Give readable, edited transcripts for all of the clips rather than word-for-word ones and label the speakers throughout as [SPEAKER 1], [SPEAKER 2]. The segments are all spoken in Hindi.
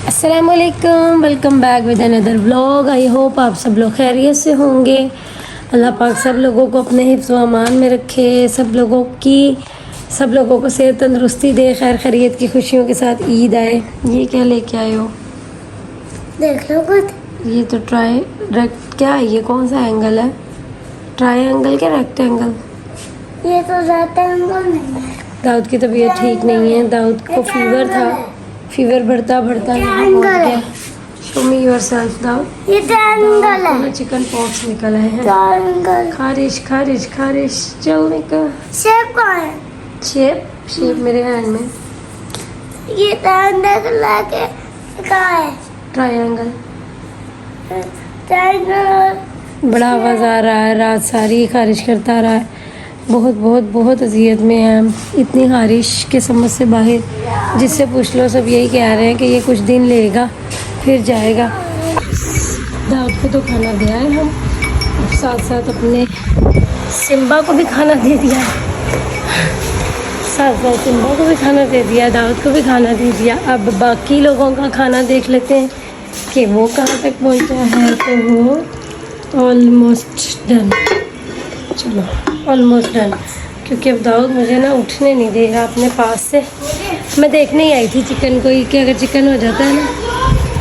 [SPEAKER 1] अस्सलामुअलैकुम, welcome back with another vlog. I hope आप सब लोग खैरियत से होंगे। अल्लाह पाक सब लोगों को अपने हिफ्ज़ व अमान में रखे, सब लोगों को सेहत तंदरुस्ती दे, खैर खैरियत की खुशियों के साथ ईद आए। ये क्या लेके आए हो?
[SPEAKER 2] देख लो कुछ।
[SPEAKER 1] ये तो क्या है? ये कौन सा एंगल है? ट्रायंगल क्या रेक्टेंगल?
[SPEAKER 2] ये तो रेक्टेंगल नहीं है।
[SPEAKER 1] दाऊद की तबीयत ठीक नहीं है। दाऊद को फीवर था, फीवर बढ़ता बढ़ता यहाँ पहुँच गया। Show me yourself Dawood.
[SPEAKER 2] ये ट्रायंगल है।
[SPEAKER 1] चिकन पॉक्स निकल आए हैं।
[SPEAKER 2] ट्रायंगल।
[SPEAKER 1] खारिश खारिश खारिश, चल निकल।
[SPEAKER 2] शेप कौन है?
[SPEAKER 1] शेप मेरे हैंड में।
[SPEAKER 2] ये ट्रायंगल लाके कहाँ है?
[SPEAKER 1] ट्रायंगल।
[SPEAKER 2] ट्रायंगल।
[SPEAKER 1] बड़ा आवाज़ आ रहा है, रात सारी खारिश करता रहा है। बहुत बहुत बहुत अजियत में है हम। इतनी खारिश के समझ से बाहर। जिससे पूछ लो सब यही कह रहे हैं कि ये कुछ दिन लेगा फिर जाएगा। दाऊद को तो खाना दिया है हम, साथ साथ अपने सिम्बा को भी खाना दे दिया है। साथ साथ सिम्बा को भी खाना दे दिया, दाऊद को भी खाना दे दिया। अब बाकी लोगों का खाना देख लेते हैं कि वो कहाँ तक पहुँचा है। तो वो ऑलमोस्ट डन। चलो ऑलमोस्ट डन, क्योंकि अब दाऊद मुझे ना उठने नहीं दे रहा अपने पास से। मैं देखने ही आई थी चिकन को कि अगर चिकन हो जाता है ना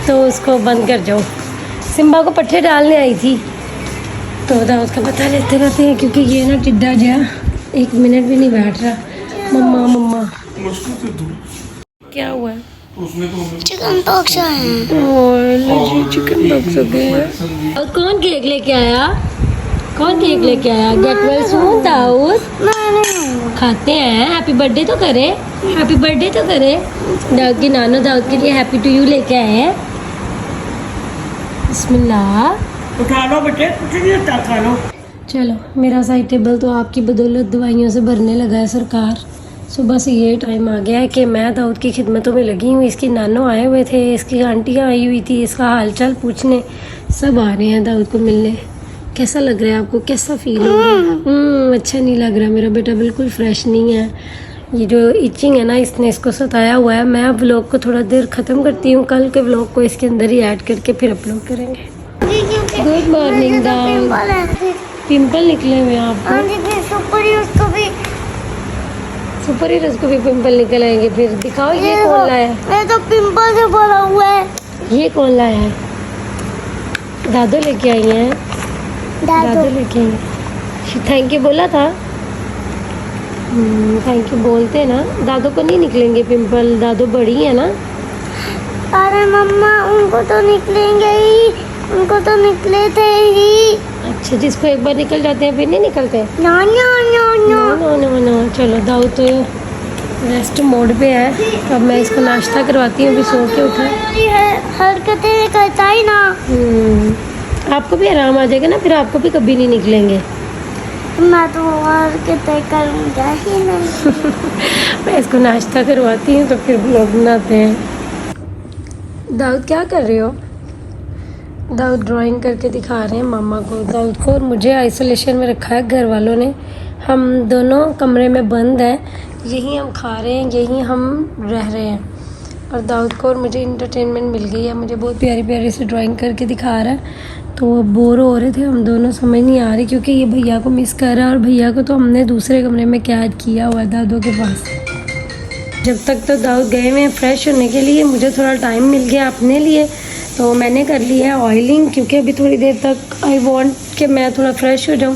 [SPEAKER 1] तो उसको बंद कर जाओ। सिम्बा को पट्टे डालने आई थी, तो दाऊद का पता लेते रहते हैं, क्योंकि ये ना टिड्डा जा एक मिनट भी नहीं बैठ रहा। मम्मा मम्मा क्या हुआ है?
[SPEAKER 2] चिकन पॉक्स है।
[SPEAKER 1] चिकन पॉक्स हो गया। और कौन केक लेके आया? कौन केक लेके आया? Get well soon Dawood. खाते हैं। हैप्पी बर्थडे तो करे, हैप्पी बर्थडे तो करे। दाऊद की नानो दाऊद के लिए हैप्पी टू यू लेके आए हैं। बिस्मिल्लाह।
[SPEAKER 3] उठा लो बेटे, कुछ नहीं होता, खा लो।
[SPEAKER 1] चलो मेरा साइड टेबल तो आपकी बदौलत दवाइयों से भरने लगा है सरकार। सुबह से ये टाइम आ गया है कि मैं दाऊद की खिदमतों में लगी हूँ। इसकी नानो आए हुए थे, इसकी आंटियाँ आई हुई थी, इसका हालचाल पूछने सब आ रहे हैं दाऊद को मिलने। कैसा लग रहा है आपको? कैसा फील हो रहा है? अच्छा नहीं लग रहा, मेरा बेटा बिल्कुल फ्रेश नहीं है। ये जो इचिंग है ना, इसने इसको सताया हुआ है। मैं अब व्लॉग को थोड़ा देर ख़त्म करती हूँ, कल के व्लॉग को इसके अंदर ही ऐड करके फिर अपलोड करेंगे। Good morning Dawood. पिंपल निकले हुए हैं आपको? सुपर हीरोज को भी पिंपल निकल आएंगे फिर। दिखाओ ये कौन लाया है?
[SPEAKER 2] मैं तो पिंपल से भरा हुआ है।
[SPEAKER 1] ये कौन लाया है? दादू लेके आई हैं। दादू लेके आई हैं। थैंक यू बोला था। थैंक यू बोलते ना। दादू को नहीं निकलेंगे पिंपल, दादू बड़ी है ना।
[SPEAKER 2] अरे मम्मा उनको तो निकलेंगे ही, उनको तो निकले थे ही।
[SPEAKER 1] अच्छा, जिसको एक बार निकल जाते हैं फिर नहीं निकलते?
[SPEAKER 2] No no no no
[SPEAKER 1] no no no. चलो दाऊद तो रेस्ट मोड पे है। अब मैं इसको नाश्ता करवाती हूँ, अभी सो के उठा है।
[SPEAKER 2] ये हरकतें करता ही ना।
[SPEAKER 1] आपको भी आराम आ जाएगा ना, फिर आपको भी कभी नहीं निकलेंगे।
[SPEAKER 2] मैं तो हरकतें करूँगा ही नहीं।
[SPEAKER 1] मैं इसको नाश्ता करवाती हूँ तो फिर व्लॉग बनाते हैं। दाऊद क्या कर रहे हो? दाऊद ड्राइंग करके दिखा रहे हैं मामा को। दाऊद को और मुझे आइसोलेशन में रखा है घर वालों ने। हम दोनों कमरे में बंद हैं, यहीं हम खा रहे हैं, यहीं हम रह रहे हैं। और दाऊद को और मुझे इंटरटेनमेंट मिल गई है। मुझे बहुत प्यारी प्यारी से ड्राइंग करके दिखा रहा है, तो वो बोर हो रहे थे हम दोनों। समझ नहीं आ रही, क्योंकि ये भैया को मिस कर रहा है, और भैया को तो हमने दूसरे कमरे में कैद किया हुआ है दादू के पास। जब तक तो दाऊद गए हुए हैं फ्रेश होने के लिए, मुझे थोड़ा टाइम मिल गया अपने लिए, तो मैंने कर लिया है ऑयलिंग, क्योंकि अभी थोड़ी देर तक आई वांट कि मैं थोड़ा फ्रेश हो जाऊं।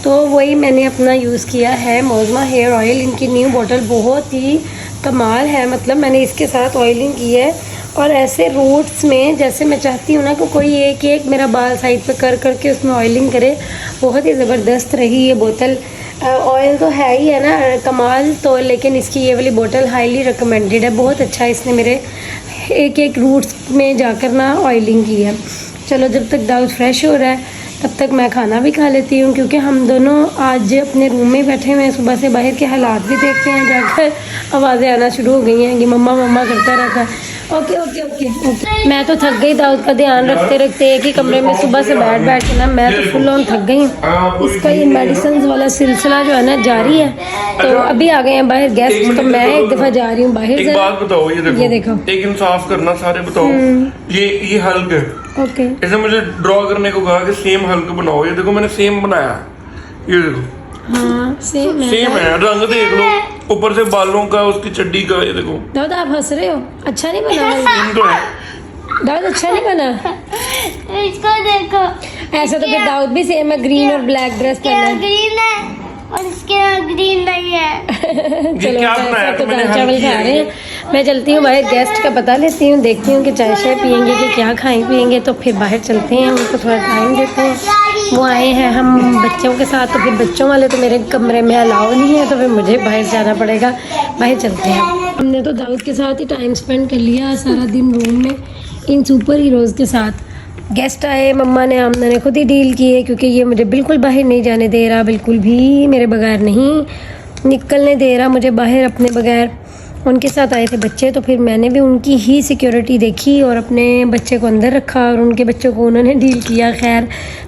[SPEAKER 1] तो वही मैंने अपना यूज़ किया है मोज़मा हेयर ऑयल। इनकी न्यू बॉटल बहुत ही कमाल है, मतलब मैंने इसके साथ ऑयलिंग की है। और ऐसे रूट्स में जैसे मैं चाहती हूँ ना कि कोई एक एक मेरा बाल साइड पे कर करके उसमें ऑयलिंग करे, बहुत ही ज़बरदस्त रही ये बोतल। ऑयल तो है ही है ना कमाल, तो लेकिन इसकी ये वाली बोतल हाईली रिकमेंडेड है। बहुत अच्छा इसने मेरे एक एक रूट्स में जाकर ना ऑयलिंग की है। चलो जब तक दाऊद फ्रेश हो रहा है तब तक मैं खाना भी खा लेती हूँ, क्योंकि हम दोनों आज अपने रूम में बैठे हुए हैं। सुबह से बाहर के हालात भी देखते हैं जाकर। आवाज़ें आना शुरू हो गई हैं कि मम्मा मम्मा करता रहता है। Okay okay okay okay. मैं तो थक गई दाऊद का ध्यान रखते रखते एक ही कमरे में सुबह से बैठ बैठ के ना, मैं तो फुल ऑन थक गई हूँ। इसका ये मेडिसिन वाला सिलसिला जो है ना जारी है। तो अभी आ गए हैं बाहर गेस्ट, तो मैं एक दफ़ा जा रही हूँ बाहर।
[SPEAKER 4] एक बात बताओ, ये देखो एक इंसाफ करना सारे बताओ, ये हल्क है।
[SPEAKER 1] ओके,
[SPEAKER 4] ऐसे मुझे ड्रॉ करने को कहा कि सेम हल्क बनाओ, ये देखो मैंने सेम बनाया, ये देखो
[SPEAKER 1] हाँ सेम
[SPEAKER 4] है, रंग देख लो, ऊपर से बालों का, उसकी चड्डी का, ये देखो।
[SPEAKER 1] दाऊद आप हंस रहे हो? अच्छा नहीं बना
[SPEAKER 4] सेम तो है।
[SPEAKER 1] दाऊद? अच्छा नहीं बना?
[SPEAKER 2] इसको देखो,
[SPEAKER 1] ऐसा तो फिर दाऊद भी सेम है, ग्रीन और ब्लैक ड्रेस
[SPEAKER 2] इसके
[SPEAKER 1] पहना है।
[SPEAKER 2] ग्रीन है और इसके ग्रीन नहीं है।
[SPEAKER 1] चलो
[SPEAKER 4] क्या
[SPEAKER 1] ऐसा
[SPEAKER 4] बनाया
[SPEAKER 1] तो
[SPEAKER 4] मैंने?
[SPEAKER 1] दाल चावल खा रहे हैं। मैं चलती हूँ बाहर, गेस्ट का पता लेती हूँ, देखती हूँ कि चाय शाय पियेंगे कि क्या खाएं पियेंगे, तो फिर बाहर चलते हैं, उनको थोड़ा टाइम देते हैं। वो आए हैं हम बच्चों के साथ, तो फिर बच्चों वाले तो मेरे कमरे में अलाउ नहीं है, तो फिर मुझे बाहर जाना पड़ेगा। बाहर चलते हैं। हमने तो दाऊद के साथ ही टाइम स्पेंड कर लिया सारा दिन रूम में इन सुपर हीरोज़ के साथ। गेस्ट आए, मम्मा ने आमना ने खुद ही डील किए, क्योंकि ये मुझे बिल्कुल बाहर नहीं जाने दे रहा, बिल्कुल भी मेरे बगैर नहीं निकलने दे रहा मुझे बाहर अपने बगैर। उनके साथ आए थे बच्चे, तो फिर मैंने भी उनकी ही सिक्योरिटी देखी और अपने बच्चे को अंदर रखा और उनके बच्चों को उन्होंने डील किया। खैर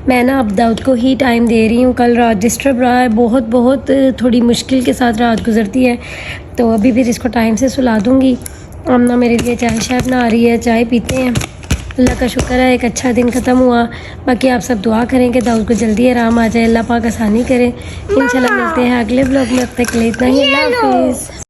[SPEAKER 1] मैं ना अब दाऊद को ही टाइम दे रही हूँ। कल रात डिस्टर्ब रहा है, बहुत बहुत थोड़ी मुश्किल के साथ रात गुजरती है, तो अभी फिर इसको टाइम से सुला दूँगी। आमना मेरे लिए चाय शाय बना रही है, चाय पीते हैं। अल्लाह का शुक्र है एक अच्छा दिन ख़त्म हुआ। बाकी आप सब दुआ करें कि दाऊद को जल्दी आराम आ जाए, अल्लाह पाक आसानी करे। इंशाल्लाह मिलते हैं अगले ब्लॉग में, अब तक के लिए इतना ही। अल्लाह हाफिज़।